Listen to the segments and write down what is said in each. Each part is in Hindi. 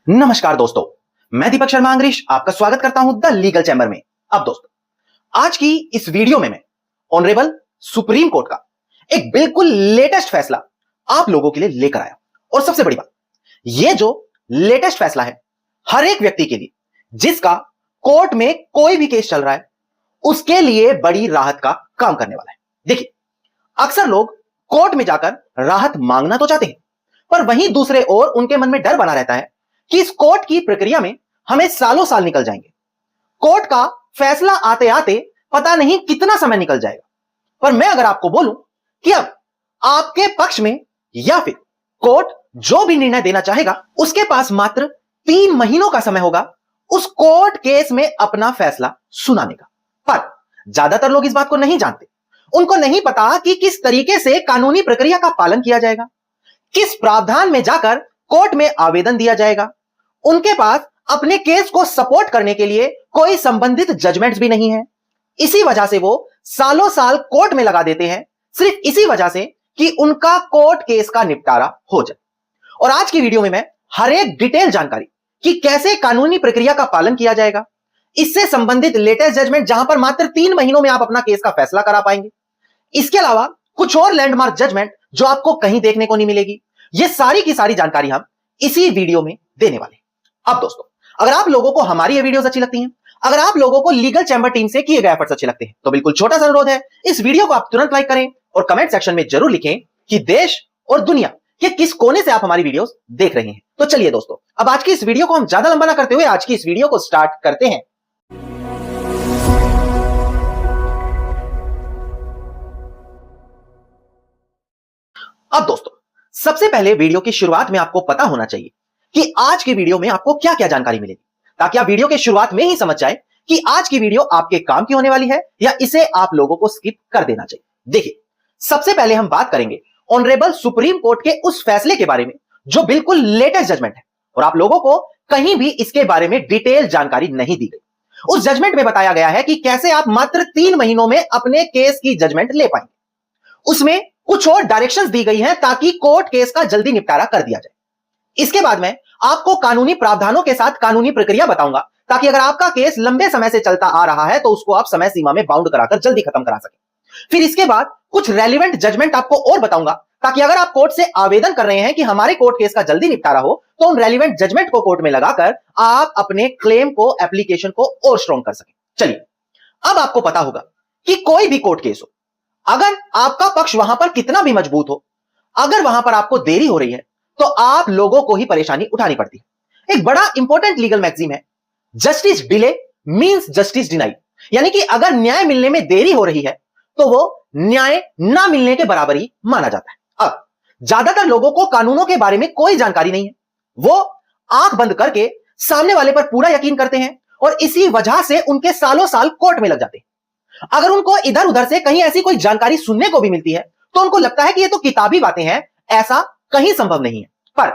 नमस्कार दोस्तों, मैं दीपक शर्मा अंग्रीश आपका स्वागत करता हूं द लीगल चैम्बर में। अब दोस्तों, आज की इस वीडियो में मैं ऑनरेबल सुप्रीम कोर्ट का एक बिल्कुल लेटेस्ट फैसला आप लोगों के लिए लेकर आया। और सबसे बड़ी बात, यह जो लेटेस्ट फैसला है हर एक व्यक्ति के लिए जिसका कोर्ट में कोई भी केस चल रहा है उसके लिए बड़ी राहत का काम करने वाला है। देखिए, अक्सर लोग कोर्ट में जाकर राहत मांगना तो चाहते हैं, पर वहीं दूसरे ओर उनके मन में डर बना रहता है कि इस कोर्ट की प्रक्रिया में हमें सालों साल निकल जाएंगे। कोर्ट का फैसला आते आते पता नहीं कितना समय निकल जाएगा। पर मैं अगर आपको बोलूं कि अब आपके पक्ष में या फिर कोर्ट जो भी निर्णय देना चाहेगा उसके पास मात्र 3 महीनों का समय होगा उस कोर्ट केस में अपना फैसला सुनाने का। पर ज्यादातर लोग इस बात को नहीं जानते। उनको नहीं पता कि किस तरीके से कानूनी प्रक्रिया का पालन किया जाएगा, किस प्रावधान में जाकर कोर्ट में आवेदन दिया जाएगा। उनके पास अपने केस को सपोर्ट करने के लिए कोई संबंधित जजमेंट्स भी नहीं है। इसी वजह से वो सालों साल कोर्ट में लगा देते हैं, सिर्फ इसी वजह से कि उनका कोर्ट केस का निपटारा हो जाए। और आज की वीडियो में मैं हर एक डिटेल जानकारी कि कैसे कानूनी प्रक्रिया का पालन किया जाएगा, इससे संबंधित लेटेस्ट जजमेंट जहां पर मात्र 3 महीनों में आप अपना केस का फैसला करा पाएंगे, इसके अलावा कुछ और लैंडमार्क जजमेंट जो आपको कहीं देखने को नहीं मिलेगी, ये सारी की सारी जानकारी हम इसी वीडियो में देने वाले हैं। अब दोस्तों, अगर आप लोगों को हमारी ये वीडियोस अच्छी लगती हैं, अगर आप लोगों को लीगल चैम्बर टीम से किए गए एफर्ट्स अच्छे लगते हैं, तो बिल्कुल छोटा सा अनुरोध है, इस वीडियो को आप तुरंत लाइक करें और कमेंट सेक्शन में जरूर लिखें कि देश और दुनिया के किस कोने से आप हमारी वीडियोस देख रहे हैं। तो चलिए दोस्तों, अब आज की इस वीडियो को हम ज्यादा लंबा ना करते हुए आज की इस वीडियो को स्टार्ट करते हैं। अब दोस्तों, सबसे पहले वीडियो की शुरुआत में आपको पता होना चाहिए कि आज की वीडियो में आपको क्या क्या जानकारी मिलेगी, ताकि आप वीडियो के शुरुआत में ही समझ जाए कि आज की वीडियो आपके काम की होने वाली है या इसे आप लोगों को स्किप कर देना चाहिए। देखिए, सबसे पहले हम बात करेंगे ऑनरेबल सुप्रीम कोर्ट के उस फैसले के बारे में जो बिल्कुल लेटेस्ट जजमेंट है और आप लोगों को कहीं भी इसके बारे में डिटेल जानकारी नहीं दी गई। उस जजमेंट में बताया गया है कि कैसे आप मात्र 3 महीनों में अपने केस की जजमेंट ले पाएंगे। उसमें कुछ और डायरेक्शंस दी गई हैं ताकि कोर्ट केस का जल्दी निपटारा कर दिया जाए। इसके बाद में आपको कानूनी प्रावधानों के साथ कानूनी प्रक्रिया बताऊंगा, ताकि अगर आपका केस लंबे समय से चलता आ रहा है तो उसको आप समय सीमा में बाउंड कराकर जल्दी खत्म करा सकें। फिर इसके बाद कुछ रेलिवेंट जजमेंट आपको और बताऊंगा, ताकि अगर आप कोर्ट से आवेदन कर रहे हैं कि हमारे कोर्ट केस का जल्दी निपटारा हो, तो उन रेलिवेंट जजमेंट को कोर्ट में लगाकर आप अपने क्लेम को, एप्लीकेशन को और स्ट्रॉन्ग कर सकें। चलिए, अब आपको पता होगा कि कोई भी कोर्ट केस हो, अगर आपका पक्ष वहां पर कितना भी मजबूत हो, अगर वहां पर आपको देरी हो रही है तो आप लोगों को ही परेशानी उठानी पड़ती है। एक बड़ा इंपॉर्टेंट लीगल मैक्सिम है, justice delay means justice denied, यानी कि अगर न्याय मिलने में देरी हो रही है तो वो न्याय ना मिलने के बराबर ही माना जाता है। अब ज्यादातर लोगों को कानूनों के बारे में कोई जानकारी नहीं है, वो आंख बंद करके सामने वाले पर पूरा यकीन करते हैं और इसी वजह से उनके सालों साल कोर्ट में लग जाते हैं। अगर उनको इधर उधर से कहीं ऐसी कोई जानकारी सुनने को भी मिलती है तो उनको लगता है कि ये तो किताबी बातें हैं, ऐसा कहीं संभव नहीं है। पर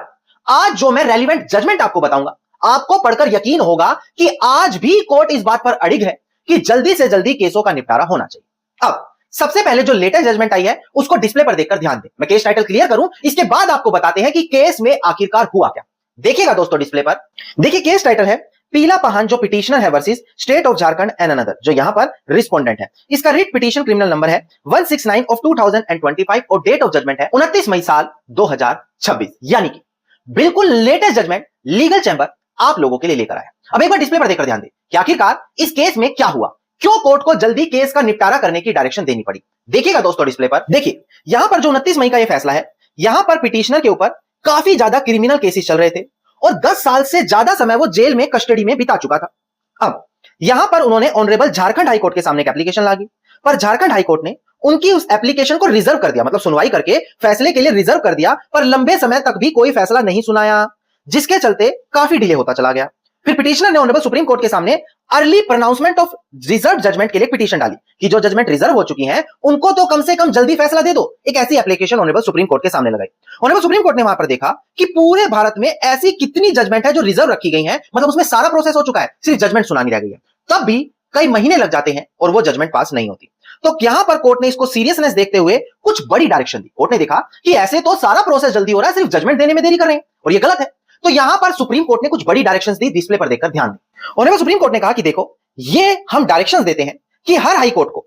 आज जो मैं रेलिवेंट जजमेंट आपको बताऊंगा, आपको पढ़कर यकीन होगा कि आज भी कोर्ट इस बात पर अड़िग है कि जल्दी से जल्दी केसों का निपटारा होना चाहिए। अब सबसे पहले जो लेटेस्ट जजमेंट आई है उसको डिस्प्ले पर देखकर ध्यान दें। मैं केस टाइटल क्लियर करूं, इसके बाद आपको बताते हैं कि केस में आखिरकार हुआ क्या। देखिएगा दोस्तों डिस्प्ले पर, देखिए केस टाइटल है पीला पहान, जो पिटिशनर है versus state of Jharkhand and another, जो यहां पर रिस्पोंडेंट है। इसका रिट पिटीशन क्रिमिनल नंबर है 169 ऑफ 2025 और डेट ऑफ जजमेंट है 29 मई साल 2026, यानी कि बिल्कुल लेटेस्ट जजमेंट लीगल चैम्बर आप लोगों के लिए लेकर आया। अब एक बार डिस्प्ले पर देखकर ध्यान दें कि आखिरकार इस केस में क्या हुआ, क्यों कोर्ट को जल्दी केस का निपटारा करने की डायरेक्शन देनी पड़ी। देखिएगा दोस्तों डिस्प्ले पर, देखिए यहां पर जो 29 मई का यह फैसला है, यहां पर पिटिशनर के ऊपर काफी ज्यादा क्रिमिनल केसेस चल रहे थे और 10 साल से ज्यादा समय वो जेल में कस्टडी में बिता चुका था। अब यहां पर उन्होंने ऑनरेबल झारखंड हाई कोर्ट के सामने एक एप्लीकेशन लागी, पर झारखंड हाई कोर्ट ने उनकी उस एप्लीकेशन को रिजर्व कर दिया, मतलब सुनवाई करके फैसले के लिए रिजर्व कर दिया, पर लंबे समय तक भी कोई फैसला नहीं सुनाया, जिसके चलते काफी डिले होता चला गया। फिर पिटिशनर ने ऑनरेबल सुप्रीम कोर्ट के सामने early pronouncement of reserve judgment के लिए पिटीशन डाली कि जो जजमेंट रिजर्व हो चुकी हैं उनको तो कम से कम जल्दी फैसला दे दो। एक ऐसी एप्लीकेशन ऑनरेबल सुप्रीम कोर्ट के सामने लगाई। ऑनरेबल सुप्रीम कोर्ट ने वहां पर देखा कि पूरे भारत में ऐसी कितनी जजमेंट है जो रिजर्व रखी गई हैं, मतलब उसमें सारा प्रोसेस हो चुका है, सिर्फ जजमेंट सुनानी रह गई है, तब भी कई महीने लग जाते हैं और वो जजमेंट पास नहीं होती। तो यहां पर कोर्ट ने इसको सीरियसनेस देखते हुए कुछ बड़ी डायरेक्शन दी। कोर्ट ने देखा कि ऐसे तो सारा प्रोसेस जल्दी हो रहा है, सिर्फ जजमेंट देने में देरी कर रहे हैं और ये गलत है। तो यहां पर सुप्रीम कोर्ट ने कुछ बड़ी डायरेक्शंस दी, डिस्प्ले पर देखकर ध्यान दें। ऑनरेबल सुप्रीम कोर्ट ने कहा कि देखो, ये हम डायरेक्शंस देते हैं कि हर हाई कोर्ट को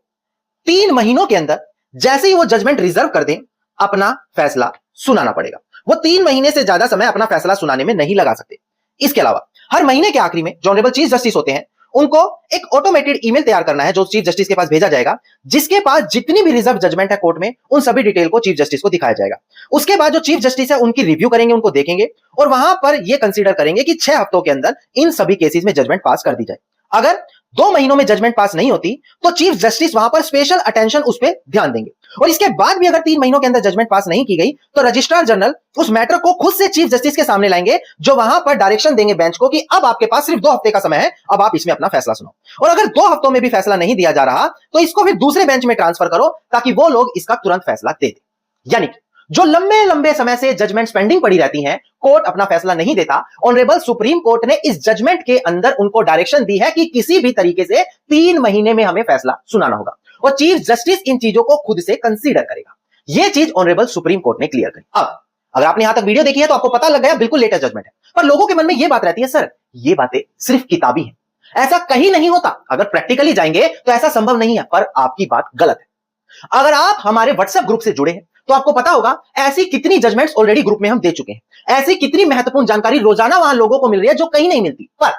3 महीनों के अंदर जैसे ही वो जजमेंट रिजर्व कर दें, अपना फैसला सुनाना पड़ेगा। वो 3 महीने से ज्यादा समय अपना फैसला सुनाने में नहीं लगा सकते। इसके अलावा हर महीने के आखिरी में जो ऑनरेबल चीफ जस्टिस होते हैं, उनको एक ऑटोमेटेड ईमेल तैयार करना है जो चीफ जस्टिस के पास भेजा जाएगा, जिसके पास जितनी भी रिजर्व जजमेंट है कोर्ट में, उन सभी डिटेल को चीफ जस्टिस को दिखाया जाएगा। उसके बाद जो चीफ जस्टिस है उनकी रिव्यू करेंगे, उनको देखेंगे और वहां पर यह कंसीडर करेंगे कि 6 हफ्तों के अंदर इन सभी केसेस में जजमेंट पास कर दी जाए। अगर 2 महीनों में जजमेंट पास नहीं होती तो चीफ जस्टिस वहां पर स्पेशल अटेंशन उस पर ध्यान देंगे। और इसके बाद भी अगर 3 महीनों के अंदर जजमेंट पास नहीं की गई तो रजिस्ट्रार जनरल उस मैटर को खुद से चीफ जस्टिस के सामने लाएंगे, जो वहां पर डायरेक्शन देंगे बेंच को कि अब आपके पास सिर्फ 2 हफ्ते का समय है, अब आप इसमें अपना फैसला सुनाओ। और अगर 2 हफ्तों में भी फैसला नहीं दिया जा रहा तो इसको फिर दूसरे बेंच में ट्रांसफर करो ताकि वो लोग इसका तुरंत फैसला दे दें। यानी कि जो लंबे लंबे समय से जजमेंट पेंडिंग पड़ी रहती हैं, कोर्ट अपना फैसला नहीं देता, ऑनरेबल सुप्रीम कोर्ट ने इस जजमेंट के अंदर उनको डायरेक्शन दी है कि किसी भी तरीके से 3 महीने में हमें फैसला सुनाना होगा और चीफ जस्टिस इन चीजों को खुद से कंसीडर करेगा। यह चीज ऑनरेबल सुप्रीम कोर्ट ने क्लियर करी। अब अगर आपने यहां तक वीडियो देखी है तो आपको पता लग गया बिल्कुल लेटेस्ट जजमेंट है, पर लोगों के मन में यह बात रहती है, सर ये बातें सिर्फ किताबी हैं, ऐसा कहीं नहीं होता। अगर प्रैक्टिकली जाएंगे तो ऐसा संभव नहीं है, पर आपकी बात गलत है। अगर आप हमारे व्हाट्सएप ग्रुप से जुड़े हैं तो आपको पता होगा ऐसी कितनी जजमेंट्स ऑलरेडी ग्रुप में हम दे चुके हैं, ऐसी कितनी महत्वपूर्ण जानकारी रोजाना वहां लोगों को मिल रही है जो कहीं नहीं मिलती। पर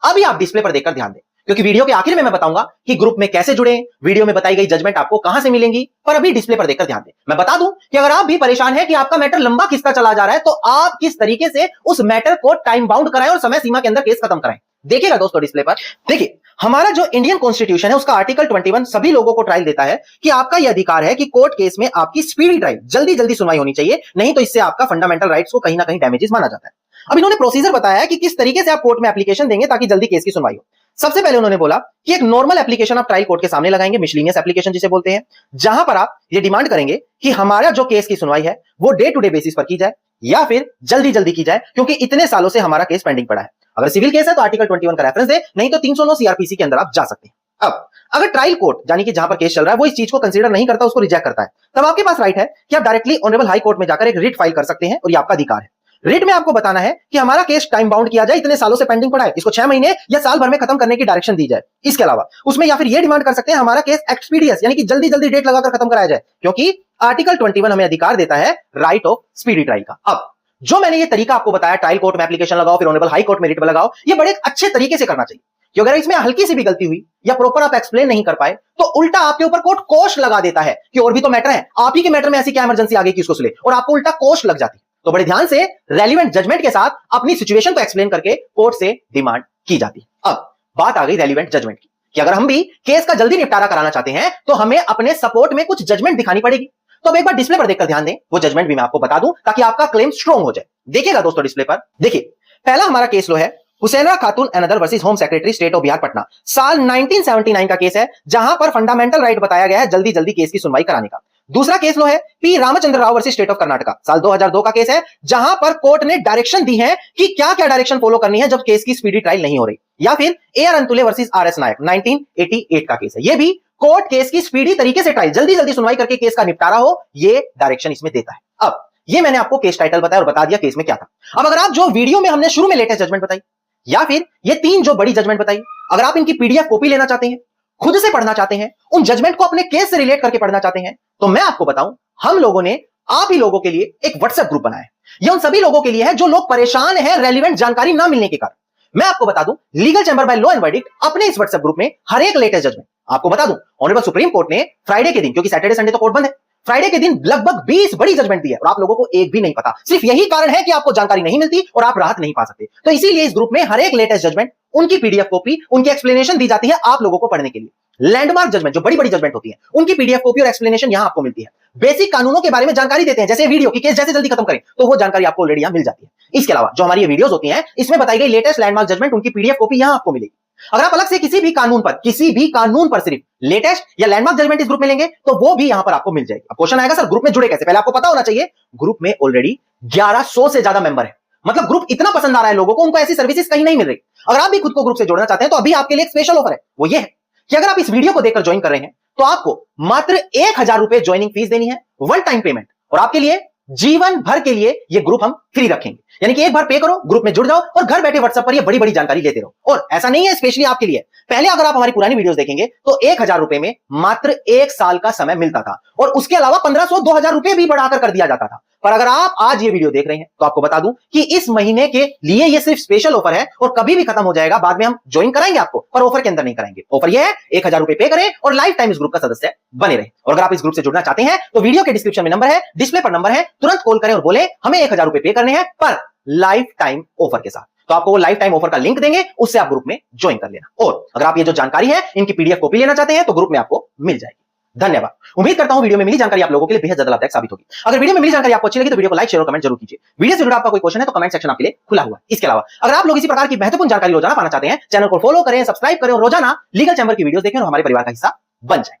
अभी आप डिस्प्ले पर देखकर ध्यान दें, क्योंकि वीडियो के आखिर में मैं बताऊंगा कि ग्रुप में कैसे जुड़े, वीडियो में बताई गई जजमेंट आपको कहां से मिलेंगी, पर अभी डिस्प्ले पर देखकर ध्यान दें। मैं बता दूं कि अगर आप भी परेशान हैं कि आपका मैटर लंबा खिसका चला जा रहा है, तो आप किस तरीके से उस मैटर को टाइम बाउंड कराएं और समय सीमा के अंदर केस खत्म कराएं। देखिएगा दोस्तों डिस्प्ले पर, देखिए हमारा जो इंडियन कॉन्स्टिट्यूशन है उसका आर्टिकल 21 सभी लोगों को ट्रायल देता है कि आपका यह अधिकार है कि कोर्ट केस में आपकी स्पीडी ट्रायल, जल्दी जल्दी सुनवाई होनी चाहिए, नहीं तो इससे आपका फंडामेंटल राइट्स को कहीं ना कहीं डैमेजेस माना जाता है। अब इन्होंने प्रोसीजर बताया है कि किस तरीके से आप कोर्ट में एप्लीकेशन देंगे ताकि जल्दी केस की सुनवाई हो। सबसे पहले उन्होंने बोला कि एक नॉर्मल एप्लीकेशन आप ट्रायल कोर्ट के सामने लगाएंगे, मिसलिनियस एप्लीकेशन जिसे बोलते हैं, जहां पर आप ये डिमांड करेंगे कि हमारा जो केस की सुनवाई है वो डे टू डे बेसिस पर की जाए या फिर जल्दी जल्दी की जाए, क्योंकि इतने सालों से हमारा केस पेंडिंग पड़ा है। अगर सिविल केस है तो आर्टिकल 21 का रेफरेंस दे, नहीं तो 309 सीआरपीसी के अंदर आप जा सकते हैं। अब अगर ट्रायल कोर्ट यानी कि जहां पर केस चल रहा है वो इस चीज को कंसीडर नहीं करता, उसको रिजेक्ट करता है, तब आपके पास राइट है कि आप डायरेक्टली ऑनरेबल हाई कोर्ट में जाकर एक रिट फाइल कर सकते हैं और ये आपका अधिकार है। रिट में आपको बताना है कि हमारा केस टाइम बाउंड किया जाए, इतने सालों से पेंडिंग पड़ा है, इसको 6 महीने या साल भर में खत्म करने की डायरेक्शन दी जाए। इसके अलावा उसमें या फिर ये डिमांड कर सकते हैं हमारा केस एक्सपीडियस यानी कि जल्दी जल्दी डेट लगाकर खत्म कराया जाए, क्योंकि आर्टिकल 21 हमें अधिकार देता है राइट ऑफ स्पीडी ट्रायल का। अब जो मैंने ये तरीका आपको बताया, ट्रायल कोर्ट में एप्लीकेशन लगाओ फिर ऑनरेबल हाई कोर्ट में रिट लगाओ, ये बड़े अच्छे तरीके से करना चाहिए, क्योंकि अगर इसमें हल्की सी भी गलती हुई या प्रॉपर आप एक्सप्लेन नहीं कर पाए तो उल्टा आपके ऊपर कोर्ट कोष लगा देता है कि और भी तो मैटर है, आप ही के मैटर में ऐसी क्या इमरजेंसी आ गई कि उसको सुले, और आपको उल्टा कोष लग जाती है। तो बड़े ध्यान से रेलिवेंट जजमेंट के साथ अपनी सिचुएशन को एक्सप्लेन करके कोर्ट से डिमांड की जाती है। अब बात आ गई रेलिवेंट जजमेंट की कि अगर हम भी केस का जल्दी निपटारा कराना चाहते हैं तो हमें अपने सपोर्ट में कुछ जजमेंट दिखानी पड़ेगी। तो अब एक बार डिस्प्ले पर देखकर ध्यान दें, वो जजमेंट भी मैं आपको बता दूं ताकि आपका क्लेम स्ट्रांग हो जाए। देखिएगा दोस्तों डिस्प्ले पर, देखिए पहला हमारा केस लो है हुसैना खातून and other versus home secretary state of Bihar Patna, साल 1979 का केस है, जहां पर फंडामेंटल राइट बताया गया है जल्दी जल्दी केस की सुनवाई कराने का। दूसरा केस लो है P Ramchandra Rao versus state of Karnataka, साल 2002 का केस है, जहां पर कोर्ट ने डायरेक्शन दी है कि क्या क्या डायरेक्शन फॉलो करनी है जब केस की स्पीडी ट्रायल नहीं हो रही। या फिर A R Antulay versus R S Nayak 1988 का केस है, यह भी कोर्ट केस की स्पीडी तरीके से ट्रायल जल्दी जल्दी सुनवाई करके केस का निपटारा हो, ये डायरेक्शन इसमें देता है। अब ये मैंने आपको केस टाइटल बताया और बता दिया केस में क्या था। अब अगर आप जो वीडियो में हमने शुरू में लेटेस्ट जजमेंट बताई या फिर ये 3 जो बड़ी जजमेंट बताई, अगर आप इनकी पीडीएफ कॉपी लेना चाहते हैं, खुद से पढ़ना चाहते हैं, उन जजमेंट को अपने केस से रिलेट करके पढ़ना चाहते हैं, तो मैं आपको बताऊं हम लोगों ने आप ही लोगों के लिए एक व्हाट्सएप ग्रुप बनाया है। यह उन सभी लोगों के लिए है जो लोग परेशान हैं रेलिवेंट जानकारी ना मिलने के कारण। मैं आपको बता दूं legal chamber by law and verdict अपने इस व्हाट्सएप ग्रुप में हर एक लेटेस्ट जजमेंट, आपको बता दूं ऑनरेबल सुप्रीम कोर्ट ने फ्राइडे के दिन, क्योंकि सैटरडे संडे तो कोर्ट बंद है, फ्राइडे के दिन लगभग 20 बड़ी जजमेंट दी है और आप लोगों को एक भी नहीं पता। सिर्फ यही कारण है कि आपको जानकारी नहीं मिलती और आप राहत नहीं पा सकते। तो इसीलिए इस ग्रुप में हर एक लेटेस्ट जजमेंट, उनकी पीडीएफ कॉपी, उनकी एक्सप्लेनेशन दी जाती है आप लोगों को पढ़ने के लिए। लैंडमार्क जजमेंट जो बड़ी बड़ी जजमेंट होती है उनकी पीडीएफ कॉपी और एक्सप्लेनेशन यहां आपको मिलती है। बेसिक कानूनों के बारे में जानकारी देते हैं, जैसे वीडियो की केस जैसे जल्दी खत्म करें, तो वो जानकारी आपको ऑलरेडी यहां मिल जाती है। इसके अलावा जो हमारी ये वीडियोस होती हैं इसमें बताई गई लेटेस्ट लैंडमार्क जजमेंट, उनकी पीडीएफ कॉपी यहां आपको मिलेगी। अगर आप अलग से किसी भी कानून पर सिर्फ लेटेस्ट या लैंडमार्क जजमेंट इस ग्रुप में लेंगे तो वो भी यहां पर आपको मिल जाएगी। अब क्वेश्चन आएगा सर ग्रुप में जुड़े कैसे? पहले आपको पता होना चाहिए ग्रुप में ऑलरेडी 1100 से ज्यादा मेंबर है, मतलब ग्रुप इतना पसंद आ रहा है लोगों को, उनको ऐसी सर्विसेज कहीं नहीं मिल रही। अगर आप भी खुद को ग्रुप से जोड़ना चाहते हैं तो अभी आपके लिए एक स्पेशल ऑफर है, वो ये है कि अगर आप इस वीडियो को देखकर ज्वाइन कर रहे हैं तो आपको मात्र 1000 रुपए ज्वाइनिंग फीस देनी है, वन टाइम पेमेंट, और आपके लिए जीवन भर के लिए ये ग्रुप हम फ्री रखेंगे। यानी कि एक बार पे करो, ग्रुप में जुड़ जाओ और घर बैठे व्हाट्सएप पर ये बड़ी बड़ी जानकारी लेते रहो। और ऐसा नहीं है स्पेशली आपके लिए, पहले अगर आप हमारी पुरानी वीडियोस देखेंगे तो 1000 रुपए में मात्र 1 साल का समय मिलता था और उसके अलावा 1500 2000 रुपए भी बढ़ाकर कर दिया जाता था। पर अगर आप आज ये वीडियो देख रहे हैं तो आपको बता दूं कि इस महीने के लिए ये सिर्फ स्पेशल ऑफर है और कभी भी खत्म हो जाएगा। बाद में हम ज्वाइन कराएंगे आपको, पर ऑफर के अंदर नहीं कराएंगे। ऑफर ये है 1000 रुपए पे करें और लाइफ टाइम इस ग्रुप का सदस्य बने रहे। और अगर आप इस ग्रुप से जुड़ना चाहते हैं तो वीडियो के डिस्क्रिप्शन में नंबर है, डिस्प्ले पर नंबर है, तुरंत कॉल करें और बोले हमें 1000 रुपए पे करने हैं पर लाइफ टाइम ऑफर के साथ। तो आपको वो लाइफ टाइम ऑफर का लिंक देंगे, उससे आप ग्रुप में ज्वाइन कर लेना। और अगर आप ये जो जानकारी है इनकी पीडीएफ कॉपी लेना चाहते हैं तो ग्रुप में आपको मिल जाएगी। धन्यवाद। उम्मीद करता हूं वीडियो में मिली जानकारी आप लोगों के लिए बेहद ज्यादा लाभदायक साबित होगी। अगर वीडियो में मिली जानकारी आपको अच्छी लगी तो वीडियो को लाइक शेयर और कमेंट जरूर कीजिए। वीडियो से जुड़ा आपका कोई क्वेश्चन है तो कमेंट सेक्शन आपके लिए खुला हुआ है। इसके अलावा अगर आप लोग इसी प्रकार की महत्वपूर्ण जानकारी रोजाना पाना चाहते हैं, चैनल को फॉलो करें, सब्सक्राइब करें और रोजाना लीगल चैंबर की वीडियोस देखें और हमारे परिवार का हिस्सा बन जाए।